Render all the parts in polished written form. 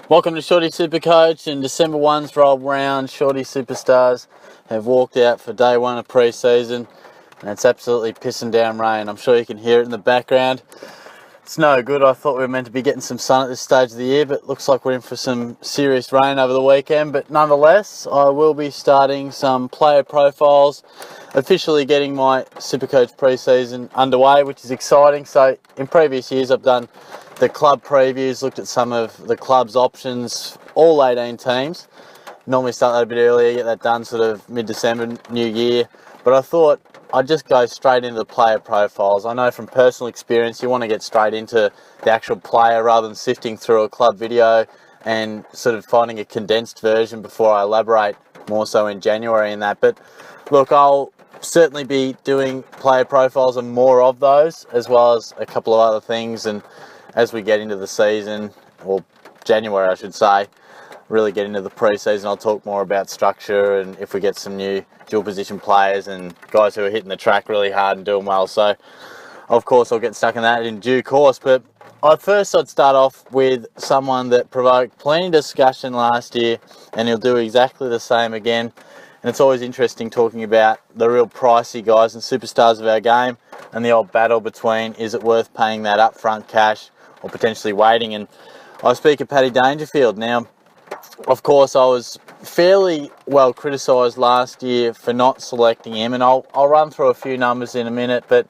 Welcome to Shorty SuperCoach, and December 1's rolled round. Shorty Superstars have walked out for day one of pre-season, and it's absolutely pissing down rain. I'm sure you can hear it in the background. It's no good. I thought we were meant to be getting some sun at this stage of the year, but looks like we're in for some serious rain over the weekend. But nonetheless, I will be starting some player profiles, officially getting my SuperCoach pre-season underway, which is exciting. So in previous years, I've done the club previews, looked at some of the club's options, all 18 teams. Normally start that a bit earlier, get that done sort of mid-December, New Year. But I thought I'd just go straight into the player profiles. I know from personal experience, you want to get straight into the actual player rather than sifting through a club video and sort of finding a condensed version before I elaborate more so in January and that. But look, I'll certainly be doing player profiles and more of those, as well as a couple of other things. And as we get into the season, or January I should say, really get into the pre-season, I'll talk more about structure and if we get some new dual position players and guys who are hitting the track really hard and doing well. So of course I'll get stuck in that in due course. But I'd start off with someone that provoked plenty of discussion last year, and he'll do exactly the same again. And it's always interesting talking about the real pricey guys and superstars of our game and the old battle between, is it worth paying that upfront cash or potentially waiting? And I speak of Paddy Dangerfield. Now, of course, I was fairly well criticised last year for not selecting him, and I'll run through a few numbers in a minute, but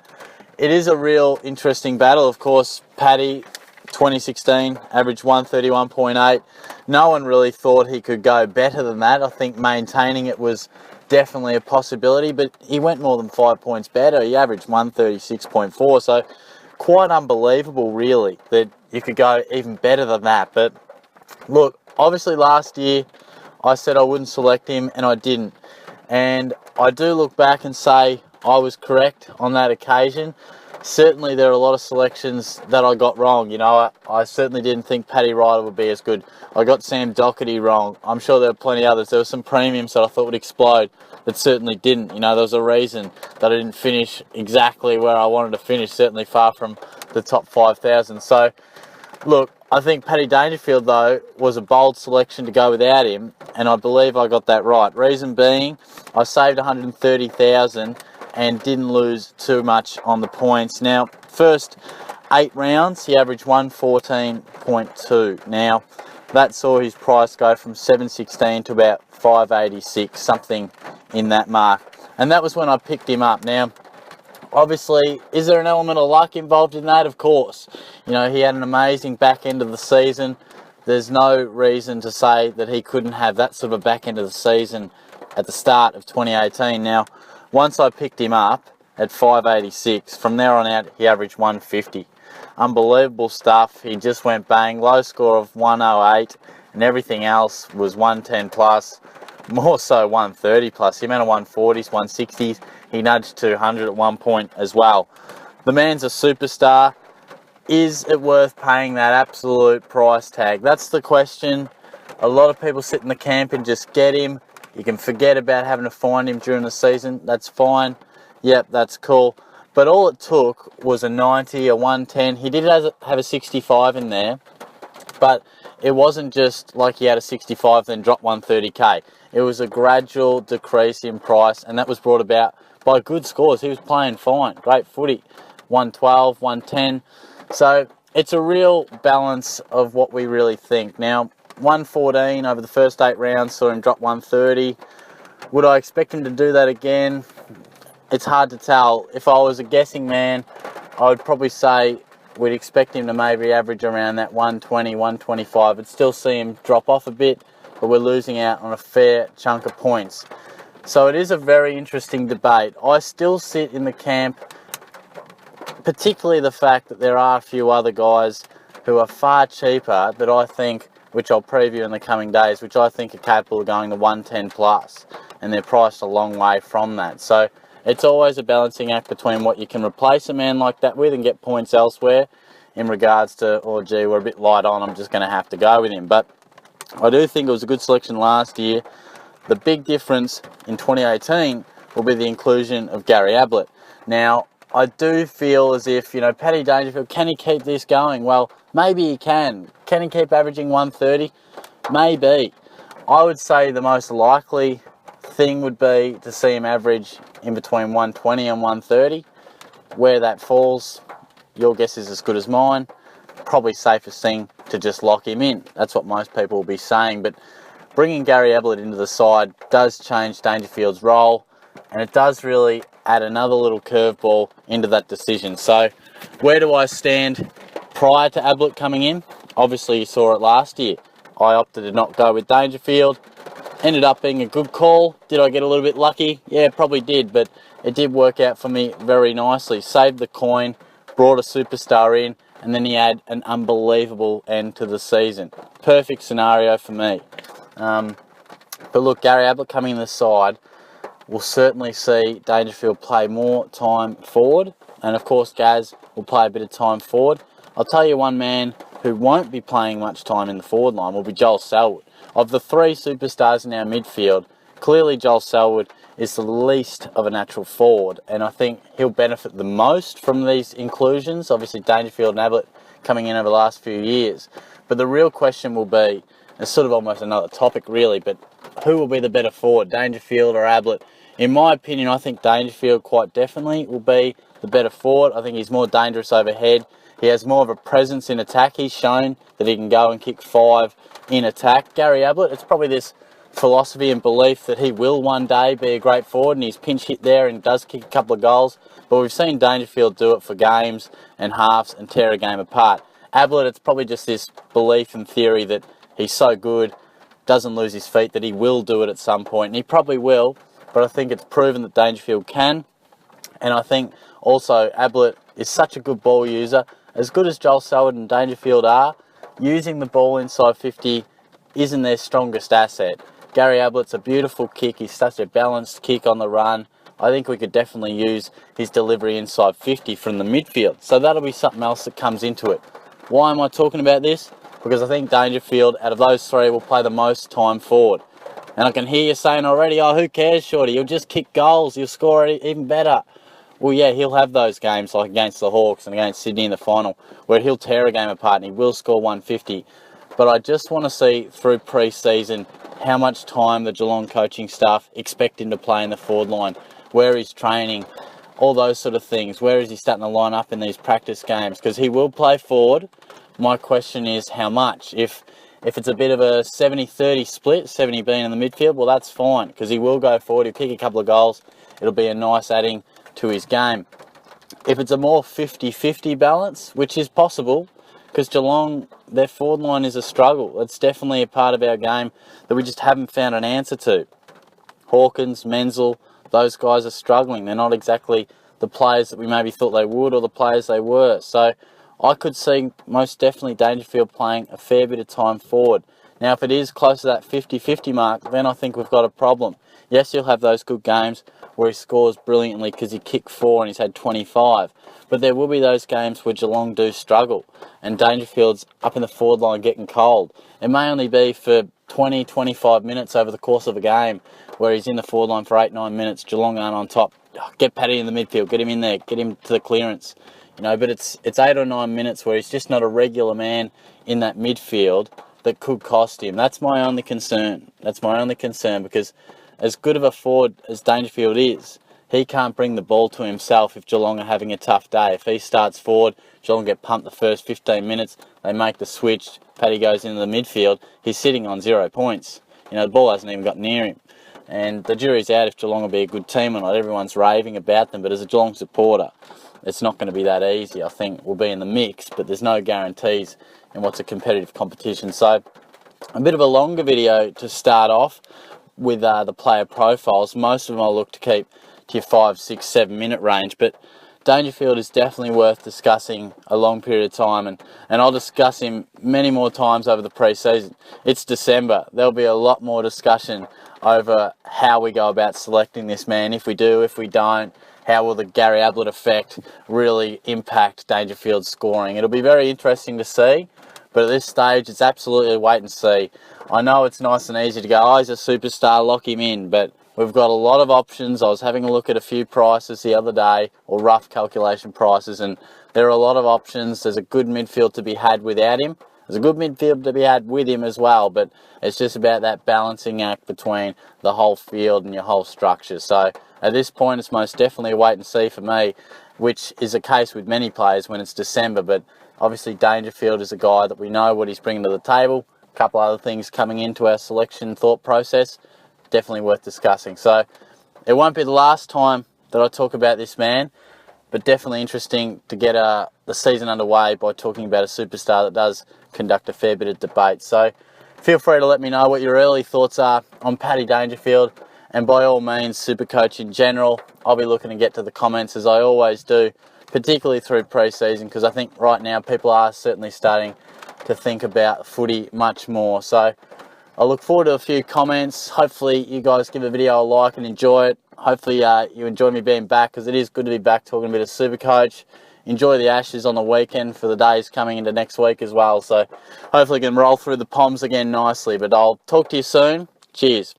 it is a real interesting battle. Of course, Paddy, 2016, averaged 131.8. No one really thought he could go better than that. I think maintaining it was definitely a possibility, but he went more than 5 points better. He averaged 136.4, so quite unbelievable, really, that you could go even better than that. But look, obviously last year I said I wouldn't select him, and I didn't. And I do look back and say I was correct on that occasion. Certainly there are a lot of selections that I got wrong. You know, I certainly didn't think Paddy Ryder would be as good. I got Sam Doherty wrong. I'm sure there were plenty others. There were some premiums that I thought would explode that certainly didn't. You know, there was a reason that I didn't finish exactly where I wanted to finish, certainly far from the top 5,000. So, look, I think Paddy Dangerfield, though, was a bold selection to go without him, and I believe I got that right. Reason being, I saved 130,000 and didn't lose too much on the points. Now, first 8 rounds, he averaged 114.2. Now, that saw his price go from 716 to about 586, something in that mark. And that was when I picked him up. Now, obviously, is there an element of luck involved in that? Of course. You know, he had an amazing back end of the season. There's no reason to say that he couldn't have that sort of a back end of the season at the start of 2018. Now, once I picked him up at 586, from there on out, he averaged 150. Unbelievable stuff. He just went bang. Low score of 108, and everything else was 110 plus, more so 130 plus. The amount of 140s, 160s, he nudged 200 at one point as well. The man's a superstar. Is it worth paying that absolute price tag? That's the question. A lot of people sit in the camp and just get him. You can forget about having to find him during the season. That's fine. Yep, that's cool. But all it took was a 90, a 110. He did have a 65 in there, but it wasn't just like he had a 65 then dropped 130k. It was a gradual decrease in price, and that was brought about by good scores. He was playing fine, great footy, 112, 110. So it's a real balance of what we really think. Now, 114 over the first 8 rounds, saw him drop 130. Would I expect him to do that again? It's hard to tell. If I was a guessing man, I would probably say we'd expect him to maybe average around that 120, 125. I'd still see him drop off a bit, but we're losing out on a fair chunk of points. So it is a very interesting debate. I still sit in the camp, particularly the fact that there are a few other guys who are far cheaper that I think, which I'll preview in the coming days, which I think are capable of going to 110 plus, and they're priced a long way from that. So it's always a balancing act between what you can replace a man like that with and get points elsewhere, in regards to, oh gee, we're a bit light on, I'm just going to have to go with him. But I do think it was a good selection last year. The big difference in 2018 will be the inclusion of Gary Ablett. Now, I do feel as if, Paddy Dangerfield, can he keep this going? Well, maybe he can. Can he keep averaging 130? Maybe. I would say the most likely thing would be to see him average in between 120 and 130. Where that falls, your guess is as good as mine. Probably safest thing to just lock him in. That's what most people will be saying. But bringing Gary Ablett into the side does change Dangerfield's role, and it does really add another little curveball into that decision. So where do I stand prior to Ablett coming in? Obviously you saw it last year. I opted to not go with Dangerfield. Ended up being a good call. Did I get a little bit lucky? Yeah, probably did, but it did work out for me very nicely. Saved the coin, brought a superstar in, and then he had an unbelievable end to the season. Perfect scenario for me. But look, Gary Ablett coming in the side, we'll certainly see Dangerfield play more time forward. And of course, Gaz will play a bit of time forward. I'll tell you one man who won't be playing much time in the forward line will be Joel Selwood. Of the three superstars in our midfield, clearly Joel Selwood is the least of a natural forward. And I think he'll benefit the most from these inclusions. Obviously, Dangerfield and Ablett coming in over the last few years. But the real question will be, it's sort of almost another topic really, but who will be the better forward, Dangerfield or Ablett? In my opinion, I think Dangerfield quite definitely will be the better forward. I think he's more dangerous overhead. He has more of a presence in attack. He's shown that he can go and kick 5 in attack. Gary Ablett, it's probably this philosophy and belief that he will one day be a great forward, and he's pinch hit there and does kick a couple of goals. But we've seen Dangerfield do it for games and halves and tear a game apart. Ablett, it's probably just this belief and theory that he's so good, doesn't lose his feet, that he will do it at some point. And he probably will, but I think it's proven that Dangerfield can. And I think also Ablett is such a good ball user. As good as Joel Selwood and Dangerfield are, using the ball inside 50 isn't their strongest asset. Gary Ablett's a beautiful kick. He's such a balanced kick on the run. I think we could definitely use his delivery inside 50 from the midfield. So that'll be something else that comes into it. Why am I talking about this? Because I think Dangerfield, out of those three, will play the most time forward. And I can hear you saying already, oh, who cares, Shorty? You'll just kick goals. You'll score even better. Well, yeah, he'll have those games like against the Hawks and against Sydney in the final where he'll tear a game apart and he will score 150. But I just want to see through pre-season how much time the Geelong coaching staff expect him to play in the forward line, where he's training, all those sort of things. Where is he starting to line up in these practice games? Because he will play forward. My question is how much? If it's a bit of a 70-30 split, 70 being in the midfield, well, that's fine because he will go forward. He'll kick a couple of goals. It'll be a nice adding to his game. If it's a more 50-50 balance, which is possible, because Geelong, their forward line is a struggle. It's definitely a part of our game that we just haven't found an answer to. Hawkins, Menzel, those guys are struggling. They're not exactly the players that we maybe thought they would or the players they were. So I could see most definitely Dangerfield playing a fair bit of time forward. Now, if it is close to that 50-50 mark, then I think we've got a problem. Yes, you'll have those good games where he scores brilliantly because he kicked 4 and he's had 25. But there will be those games where Geelong do struggle and Dangerfield's up in the forward line getting cold. It may only be for 20-25 minutes over the course of a game where he's in the forward line for 8-9 minutes. Geelong aren't on top. Get Paddy in the midfield. Get him in there. Get him to the clearance. But it's 8 or 9 minutes where he's just not a regular man in that midfield that could cost him. That's my only concern. Because as good of a forward as Dangerfield is, he can't bring the ball to himself if Geelong are having a tough day. If he starts forward, Geelong get pumped the first 15 minutes, they make the switch, Paddy goes into the midfield, he's sitting on 0 points. The ball hasn't even got near him. And the jury's out if Geelong will be a good team or not. Everyone's raving about them, but as a Geelong supporter, it's not going to be that easy. I think we'll be in the mix, but there's no guarantees in what's a competitive competition. So a bit of a longer video to start off with the player profiles. Most of them I'll look to keep to your 5, 6, 7 minute range, but Dangerfield is definitely worth discussing a long period of time, and I'll discuss him many more times over the pre-season. It's December. There'll be a lot more discussion over how we go about selecting this man, if we do, if we don't. How will the Gary Ablett effect really impact Dangerfield's scoring? It'll be very interesting to see, but at this stage, it's absolutely wait and see. I know it's nice and easy to go, oh, he's a superstar, lock him in, but we've got a lot of options. I was having a look at a few prices the other day, or rough calculation prices, and there are a lot of options. There's a good midfield to be had without him. There's a good midfield to be had with him as well, but it's just about that balancing act between the whole field and your whole structure. So at this point, it's most definitely a wait and see for me, which is the case with many players when it's December. But obviously Dangerfield is a guy that we know what he's bringing to the table. A couple other things coming into our selection thought process, definitely worth discussing. So it won't be the last time that I talk about this man, but definitely interesting to get the season underway by talking about a superstar that does conduct a fair bit of debate. So feel free to let me know what your early thoughts are on Paddy Dangerfield, and by all means SuperCoach in general. I'll be looking to get to the comments as I always do, particularly through pre-season, because I think right now people are certainly starting to think about footy much more. So I look forward to a few comments. Hopefully you guys give the video a like and enjoy it. Hopefully you enjoy me being back, because it is good to be back talking a bit of SuperCoach. Enjoy the Ashes on the weekend for the days coming into next week as well. So hopefully we can roll through the Poms again nicely. But I'll talk to you soon. Cheers.